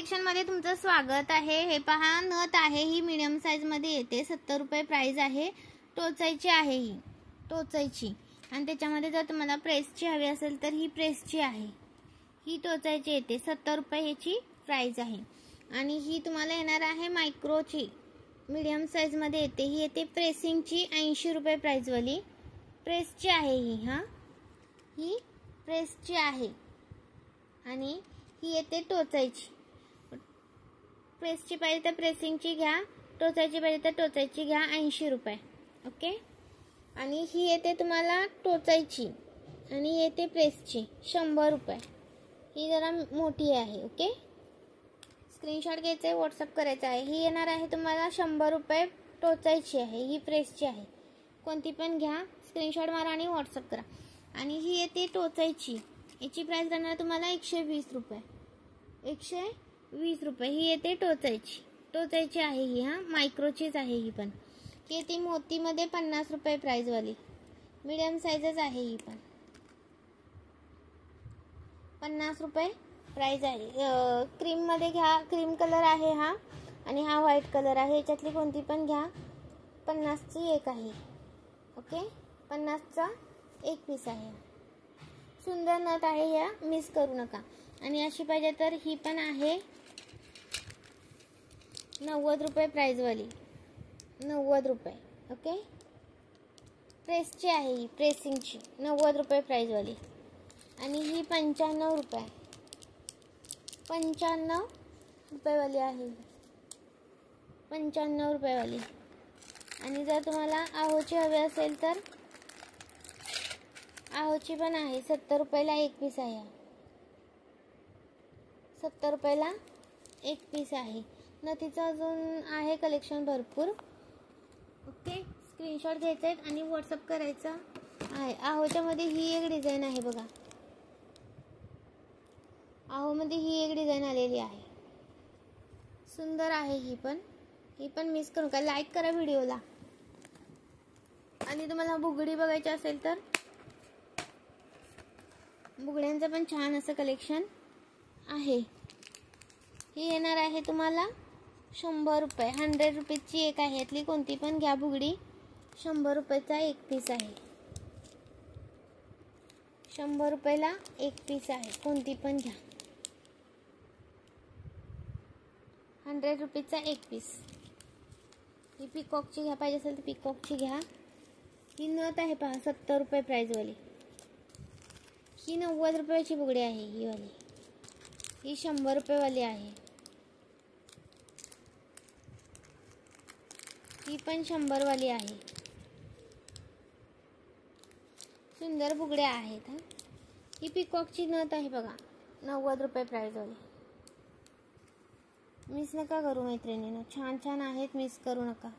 Collection मध्ये तुमचं स्वागत आहे। हे पहा नथ आहे, ही मीडियम साइज मध्ये येते। 70 रुपये प्राइस आहे। टोचायची आहे ही टोचायची आणि त्याच्यामध्ये जर तुम्हाला प्रेसची हवी असेल तर ही प्रेसची आहे। ही टोचायची येते 70 रुपये ह्याची प्राइस आहे। आणि ही तुम्हाला येणार आहे मायक्रोची, मीडियम साइज मध्ये येते। ही येते प्रेसिंगची 80 रुपये प्राइस वाली प्रेसची आहे ही। ही प्रेसची आहे आणि ही येते टोचायची। प्रेसची पाहिजे तर प्रेसिंगची घ्या, टोचायची पाहिजे तर टोचायची घ्या। 80 रुपये ओके। आणि ही येते तुम्हाला टोचायची आणि येते प्रेसची 100 रुपये। ही जरा मोठी आहे ओके। स्क्रीनशॉट घ्यायचा आहे, व्हॉट्सअप करायचा आहे। ही येणार आहे तुम्हाला 100 रुपये टोचायची आहे, ही प्रेसची आहे। कोणती पण घ्या, स्क्रीनशॉट मारा आणि व्हॉट्सअप करा। आणि ही येते टोचायची, याची प्राइस राहणार तुम्हाला 120 रुपये 120 रुपये। ही येते टोचायची आहे ही। मायक्रोचीच आहे ही पण। ही येते मोतीमध्ये 50 रुपये प्राइस वाली, मीडियम साइजच आहे ही पण। 50 रुपये प्राइस आहे। क्रीम मध्ये घ्या, क्रीम कलर आहे हा आणि हा व्हाईट कलर आहे। याच्यातली कोणती पण घ्या। 50 ची एक आहे ओके। 50 चा एक पीस आहे। सुंदर नथ आहे, या मिस करू नका। आणि अशी पाहिजे तर ही पण आहे 90 रुपये प्राइस वाली, 90 रुपये ओके। प्रेसची आहे ही, प्रेसिंगची 90 रुपये प्राइस वाली। आणि ही 95 रुपये 95 रुपये वाली आहे, 95 रुपये वाली। आणि जर तुम्हाला आहोची हवी असेल तर आहोची पण आहे। 70 रुपयाला एक पीस आहे, 70 रुपयाला एक पीस आहे। नथीचं अजून आहे कलेक्शन भरपूर ओके। स्क्रीनशॉट घ्यायचे आहेत आणि व्हॉट्सअप करायचा आहे। आहोच्या मध्ये ही एक डिझाईन आहे बघा, आहो मध्ये ही एक डिझाईन आलेली आहे, सुंदर आहे ही पण मिस करू नका। लाईक करा व्हिडिओला। आणि तुम्हाला बुगडी बघायची असेल तर बुगड्यांचं पण छान असं कलेक्शन आहे। ही येणार आहे तुम्हाला 100 रुपये 100 रुपीची एक आहे। यातली कोणती पण घ्या बुगडी, 100 रुपयाचा एक पीस आहे। 100 रुपयाला एक पीस आहे, कोणती पण घ्या। 100 रुपीचा एक पीस। ही पिकॉकची घ्या, पाहिजे असेल तर पिकॉकची घ्या। ही नथ आहे पहा 70 रुपये प्राइस वाली। ही 90 रुपयाची बुगडी आहे ही वाली। ही 100 रुपये वाली आहे, ही पण 100 वाली आहे। सुंदर बुगड्या आहेत। ही पिकॉकची नथ आहे बघा, 90 रुपये प्राइस वाली। मिस नका करू मैत्रिणींनो, छान छान आहेत, मिस करू नका।